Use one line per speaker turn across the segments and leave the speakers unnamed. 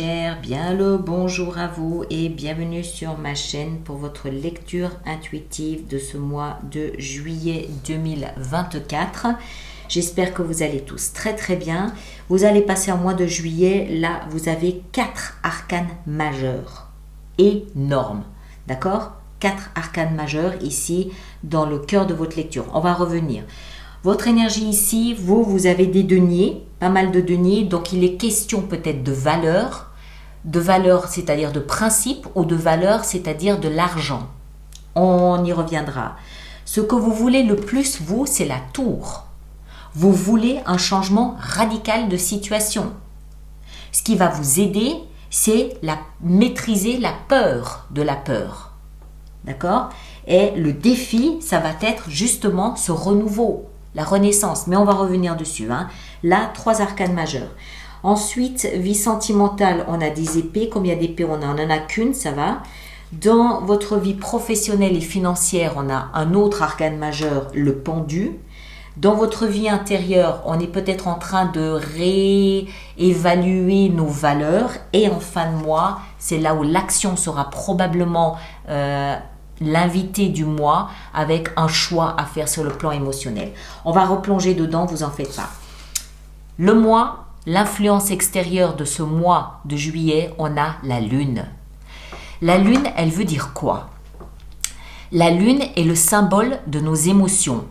chers, bien le bonjour à vous et bienvenue sur ma chaîne pour votre lecture intuitive de ce mois de juillet 2024. J'espère que vous allez tous très très bien. Vous allez passer un mois de juillet, là vous avez 4 arcanes majeurs, énormes, d'accord? 4 arcanes majeurs ici dans le cœur de votre lecture. On va revenir. Votre énergie ici, vous avez des deniers, pas mal de deniers, donc il est question peut-être de valeur c'est-à-dire de principe, ou de valeur, c'est-à-dire de l'argent. On y reviendra. Ce que vous voulez le plus, vous, c'est la tour. Vous voulez un changement radical de situation. Ce qui va vous aider, c'est maîtriser la peur de la peur. D'accord? Et le défi, ça va être justement ce renouveau. La renaissance, mais on va revenir dessus. Là, 3 arcanes majeurs. Ensuite, vie sentimentale, on a des épées. Combien d'épées on a? On n'en a qu'une, ça va. Dans votre vie professionnelle et financière, on a un autre arcane majeur, le pendu. Dans votre vie intérieure, on est peut-être en train de réévaluer nos valeurs. Et en fin de mois, c'est là où l'action sera probablement l'invité du mois, avec un choix à faire sur le plan émotionnel. On va replonger dedans, vous en faites pas. Le mois, l'influence extérieure de ce mois de juillet, on a la lune. La lune, elle veut dire quoi? La lune est le symbole de nos émotions.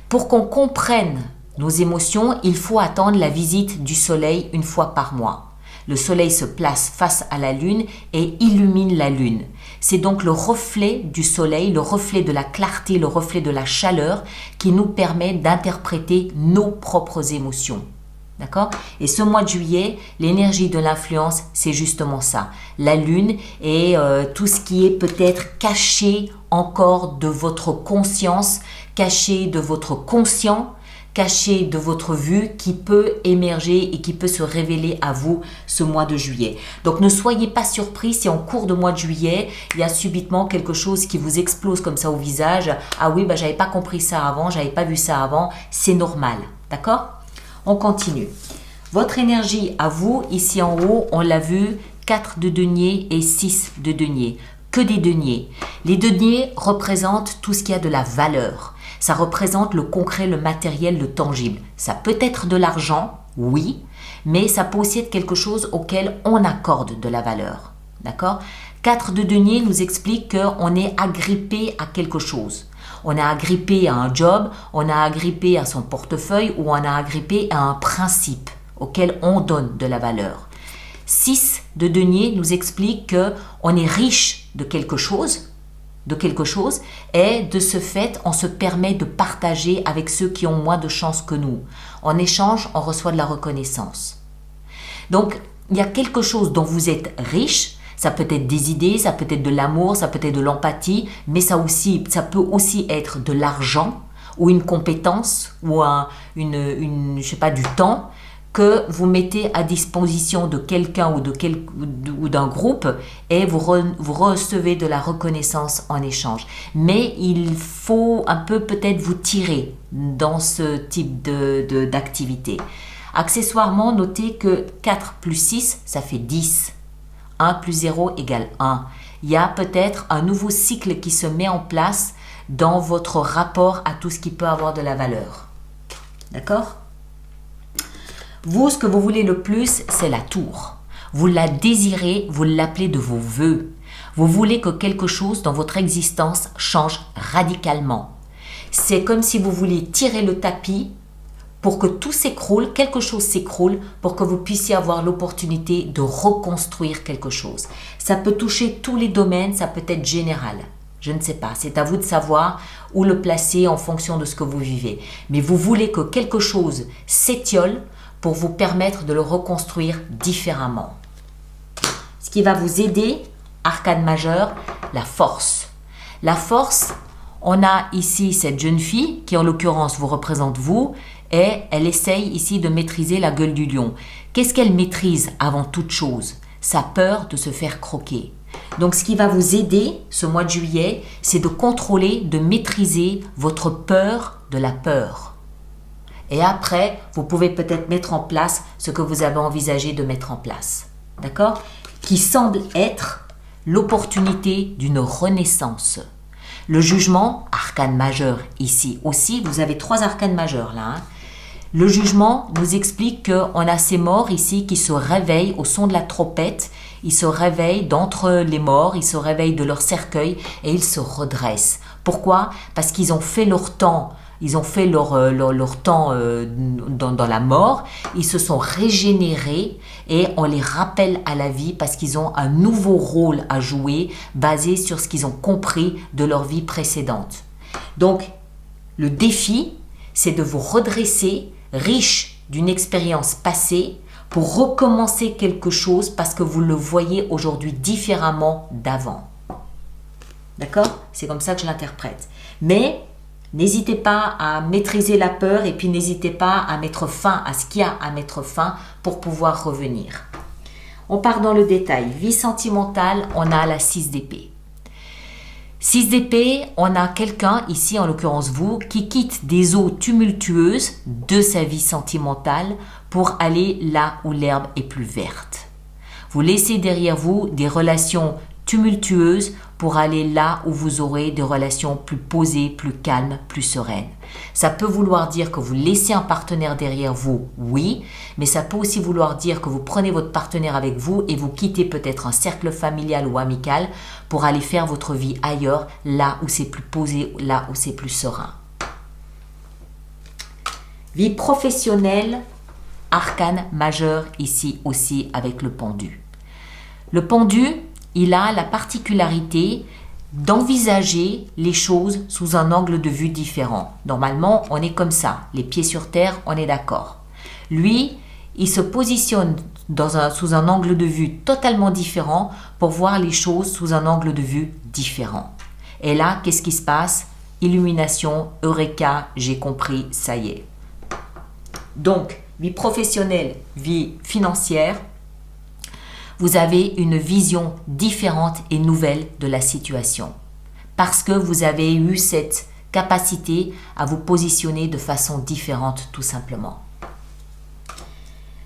Pour qu'on comprenne nos émotions, il faut attendre la visite du soleil une fois par mois. Le soleil se place face à la lune et illumine la lune. C'est donc le reflet du soleil, le reflet de la clarté, le reflet de la chaleur qui nous permet d'interpréter nos propres émotions. D'accord? Et ce mois de juillet, l'énergie de l'influence, c'est justement ça. La lune et tout ce qui est peut-être caché encore de votre conscience, caché de votre conscient, caché de votre vue, qui peut émerger et qui peut se révéler à vous ce mois de juillet. Donc ne soyez pas surpris si en cours de mois de juillet, il y a subitement quelque chose qui vous explose comme ça au visage. Ah oui, j'avais pas compris ça avant, j'avais pas vu ça avant, c'est normal. D'accord? On continue. Votre énergie à vous, ici en haut, on l'a vu, 4 de denier et 6 de denier. Que des deniers. Les deniers représentent tout ce qui a de la valeur. Ça représente le concret, le matériel, le tangible. Ça peut être de l'argent, oui, mais ça peut aussi être quelque chose auquel on accorde de la valeur. D'accord? 4 de denier nous explique qu'on est agrippé à quelque chose. On est agrippé à un job, on est agrippé à son portefeuille ou on est agrippé à un principe auquel on donne de la valeur. 6 de denier nous explique qu'on est riche de quelque chose, et de ce fait, on se permet de partager avec ceux qui ont moins de chance que nous. En échange, on reçoit de la reconnaissance. Donc, il y a quelque chose dont vous êtes riche. Ça peut être des idées, ça peut être de l'amour, ça peut être de l'empathie, mais ça peut aussi être de l'argent ou une compétence ou du temps que vous mettez à disposition de quelqu'un ou d'un groupe et vous recevez de la reconnaissance en échange. Mais il faut un peu peut-être vous tirer dans ce type d'activité. Accessoirement, notez que 4 plus 6, ça fait 10. 1 plus 0 égale 1. Il y a peut-être un nouveau cycle qui se met en place dans votre rapport à tout ce qui peut avoir de la valeur. D'accord? Vous, ce que vous voulez le plus, c'est la tour. Vous la désirez, vous l'appelez de vos vœux. Vous voulez que quelque chose dans votre existence change radicalement. C'est comme si vous vouliez tirer le tapis pour que tout s'écroule, quelque chose s'écroule, pour que vous puissiez avoir l'opportunité de reconstruire quelque chose. Ça peut toucher tous les domaines, ça peut être général. Je ne sais pas, c'est à vous de savoir où le placer en fonction de ce que vous vivez. Mais vous voulez que quelque chose s'étiole pour vous permettre de le reconstruire différemment. Ce qui va vous aider, arcane majeur, la force. La force, on a ici cette jeune fille qui en l'occurrence vous représente vous et elle essaye ici de maîtriser la gueule du lion. Qu'est-ce qu'elle maîtrise avant toute chose? Sa peur de se faire croquer. Donc ce qui va vous aider ce mois de juillet, c'est de contrôler, de maîtriser votre peur de la peur. Et après, vous pouvez peut-être mettre en place ce que vous avez envisagé de mettre en place. d'accord, qui semble être l'opportunité d'une renaissance. Le jugement, arcane majeur ici aussi, vous avez 3 arcanes majeurs là. Le jugement nous explique qu'on a ces morts ici qui se réveillent au son de la trompette, ils se réveillent d'entre les morts, ils se réveillent de leur cercueil et ils se redressent. Pourquoi? Parce qu'ils ont fait leur temps. Ils ont fait leur temps dans la mort, ils se sont régénérés et on les rappelle à la vie parce qu'ils ont un nouveau rôle à jouer basé sur ce qu'ils ont compris de leur vie précédente. Donc, le défi, c'est de vous redresser, riche d'une expérience passée, pour recommencer quelque chose parce que vous le voyez aujourd'hui différemment d'avant. D'accord? C'est comme ça que je l'interprète. Mais n'hésitez pas à maîtriser la peur et puis n'hésitez pas à mettre fin à ce qu'il y a à mettre fin pour pouvoir revenir. On part dans le détail. Vie sentimentale, on a la 6 d'épée. 6 d'épée, on a quelqu'un, ici en l'occurrence vous, qui quitte des eaux tumultueuses de sa vie sentimentale pour aller là où l'herbe est plus verte. Vous laissez derrière vous des relations tumultueuses pour aller là où vous aurez des relations plus posées, plus calmes, plus sereines. Ça peut vouloir dire que vous laissez un partenaire derrière vous, oui, mais ça peut aussi vouloir dire que vous prenez votre partenaire avec vous et vous quittez peut-être un cercle familial ou amical pour aller faire votre vie ailleurs, là où c'est plus posé, là où c'est plus serein. Vie professionnelle, arcane majeur ici aussi avec le pendu. Le pendu, il a la particularité d'envisager les choses sous un angle de vue différent. Normalement, on est comme ça, les pieds sur terre, on est d'accord. Lui, il se positionne sous un angle de vue totalement différent pour voir les choses sous un angle de vue différent. Et là, qu'est-ce qui se passe? Illumination, eureka, j'ai compris, ça y est. Donc, vie professionnelle, vie financière, vous avez une vision différente et nouvelle de la situation. Parce que vous avez eu cette capacité à vous positionner de façon différente tout simplement.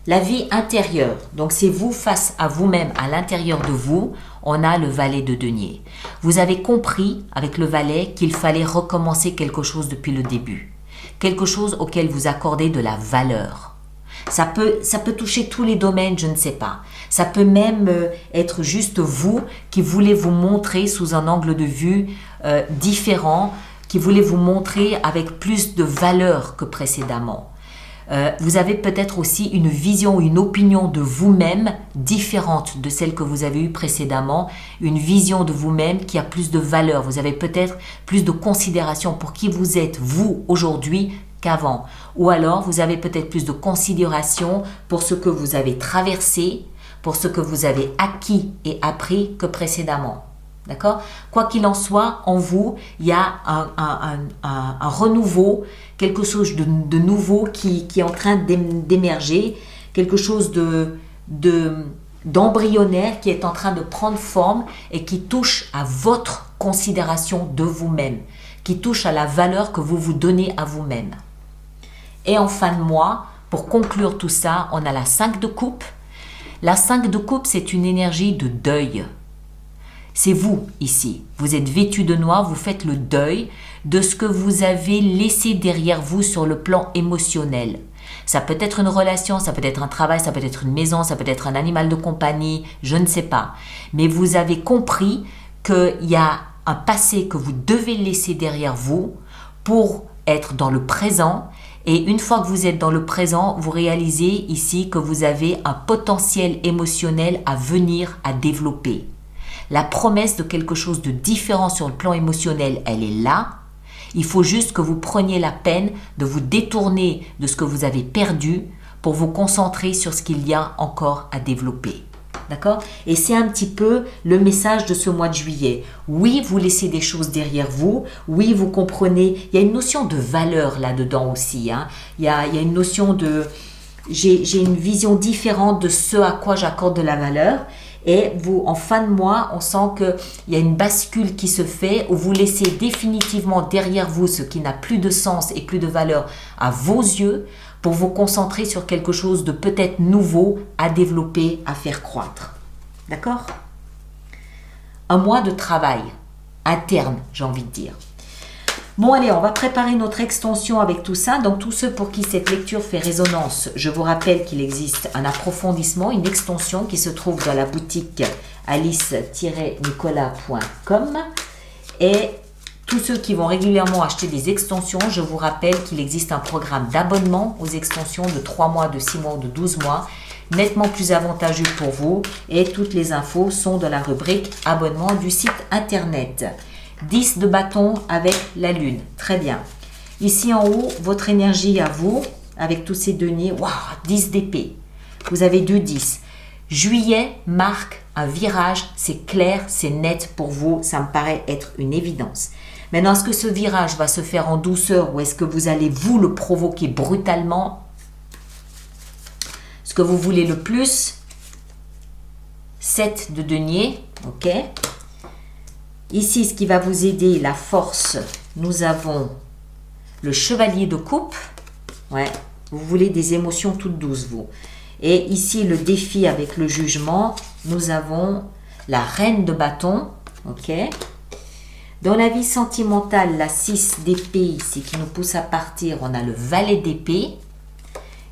La vie intérieure, donc c'est vous face à vous-même, à l'intérieur de vous, on a le valet de denier. Vous avez compris avec le valet qu'il fallait recommencer quelque chose depuis le début. Quelque chose auquel vous accordez de la valeur. Ça peut toucher tous les domaines, je ne sais pas. Ça peut même être juste vous qui voulez vous montrer sous un angle de vue différent, qui voulez vous montrer avec plus de valeur que précédemment. Vous avez peut-être aussi une vision, une opinion de vous-même différente de celle que vous avez eue précédemment, une vision de vous-même qui a plus de valeur. Vous avez peut-être plus de considération pour qui vous êtes, vous, aujourd'hui, qu'avant. Ou alors, vous avez peut-être plus de considération pour ce que vous avez traversé, pour ce que vous avez acquis et appris que précédemment. D'accord? Quoi qu'il en soit, en vous, il y a un renouveau, quelque chose de nouveau qui est en train d'émerger, quelque chose d'embryonnaire qui est en train de prendre forme et qui touche à votre considération de vous-même, qui touche à la valeur que vous vous donnez à vous-même. Et en fin de mois, pour conclure tout ça, on a la 5 de coupe. La 5 de coupe, c'est une énergie de deuil. C'est vous ici. Vous êtes vêtu de noir, vous faites le deuil de ce que vous avez laissé derrière vous sur le plan émotionnel. Ça peut être une relation, ça peut être un travail, ça peut être une maison, ça peut être un animal de compagnie, je ne sais pas. Mais vous avez compris qu'il y a un passé que vous devez laisser derrière vous pour être dans le présent. Et une fois que vous êtes dans le présent, vous réalisez ici que vous avez un potentiel émotionnel à venir, à développer. La promesse de quelque chose de différent sur le plan émotionnel, elle est là. Il faut juste que vous preniez la peine de vous détourner de ce que vous avez perdu pour vous concentrer sur ce qu'il y a encore à développer. D'accord? Et c'est un petit peu le message de ce mois de juillet. Oui, vous laissez des choses derrière vous. Oui, vous comprenez. Il y a une notion de valeur là-dedans aussi. Hein. Il y a une notion de... J'ai une vision différente de ce à quoi j'accorde de la valeur. Et vous, en fin de mois, on sent qu'il y a une bascule qui se fait où vous laissez définitivement derrière vous ce qui n'a plus de sens et plus de valeur à vos yeux pour vous concentrer sur quelque chose de peut-être nouveau à développer, à faire croître. D'accord? Un mois de travail interne, j'ai envie de dire. Bon, allez, on va préparer notre extension avec tout ça. Donc, tous ceux pour qui cette lecture fait résonance, je vous rappelle qu'il existe un approfondissement, une extension qui se trouve dans la boutique alice-nicolas.com. Et tous ceux qui vont régulièrement acheter des extensions, je vous rappelle qu'il existe un programme d'abonnement aux extensions de 3 mois, de 6 mois, de 12 mois, nettement plus avantageux pour vous. Et toutes les infos sont dans la rubrique abonnement du site internet. 10 de bâton avec la lune. Très bien. Ici en haut, votre énergie à vous, avec tous ces deniers. Waouh, 10 d'épée. Vous avez 2 10. Juillet marque un virage. C'est clair, c'est net pour vous. Ça me paraît être une évidence. Maintenant, est-ce que ce virage va se faire en douceur ou est-ce que vous allez vous le provoquer brutalement? Ce que vous voulez le plus, 7 de denier. Ok. Ici, ce qui va vous aider, la force, nous avons le chevalier de coupe. Ouais, vous voulez des émotions toutes douces, vous. Et ici, le défi avec le jugement, nous avons la reine de bâton. Ok. Dans la vie sentimentale, la 6 d'épée ici qui nous pousse à partir, on a le valet d'épée.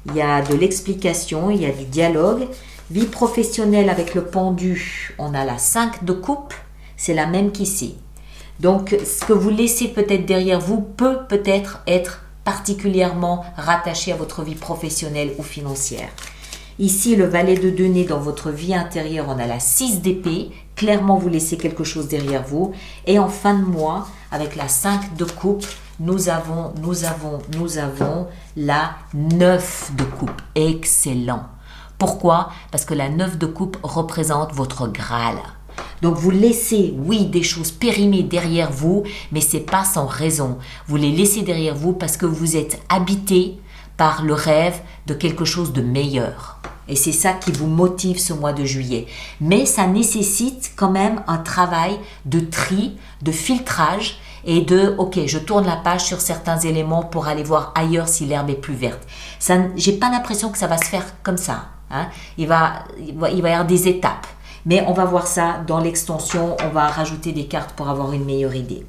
Il y a de l'explication, il y a du dialogue. Vie professionnelle avec le pendu, on a la 5 de coupe. C'est la même qu'ici. Donc, ce que vous laissez peut-être derrière vous peut peut-être être particulièrement rattaché à votre vie professionnelle ou financière. Ici, le valet de denier dans votre vie intérieure, on a la 6 d'épée. Clairement, vous laissez quelque chose derrière vous. Et en fin de mois, avec la 5 de coupe, nous avons la 9 de coupe. Excellent. Pourquoi? Parce que la 9 de coupe représente votre Graal. Donc, vous laissez, oui, des choses périmées derrière vous, mais ce n'est pas sans raison. Vous les laissez derrière vous parce que vous êtes habité par le rêve de quelque chose de meilleur. Et c'est ça qui vous motive ce mois de juillet. Mais ça nécessite quand même un travail de tri, de filtrage et de, ok, je tourne la page sur certains éléments pour aller voir ailleurs si l'herbe est plus verte. Je n'ai pas l'impression que ça va se faire comme ça. Hein. Il va y avoir des étapes. Mais on va voir ça dans l'extension. On va rajouter des cartes pour avoir une meilleure idée.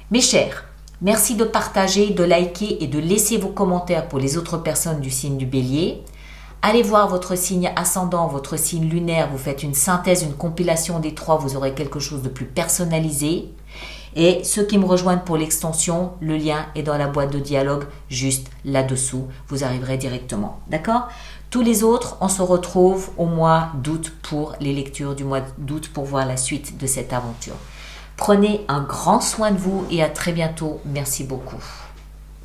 Mes chers, merci de partager, de liker et de laisser vos commentaires pour les autres personnes du signe du Bélier. Allez voir votre signe ascendant, votre signe lunaire. Vous faites une synthèse, une compilation des 3. Vous aurez quelque chose de plus personnalisé. Et ceux qui me rejoignent pour l'extension, le lien est dans la boîte de dialogue juste là-dessous. Vous arriverez directement. D'accord ? Tous les autres, on se retrouve au mois d'août pour les lectures du mois d'août pour voir la suite de cette aventure. Prenez un grand soin de vous et à très bientôt. Merci beaucoup.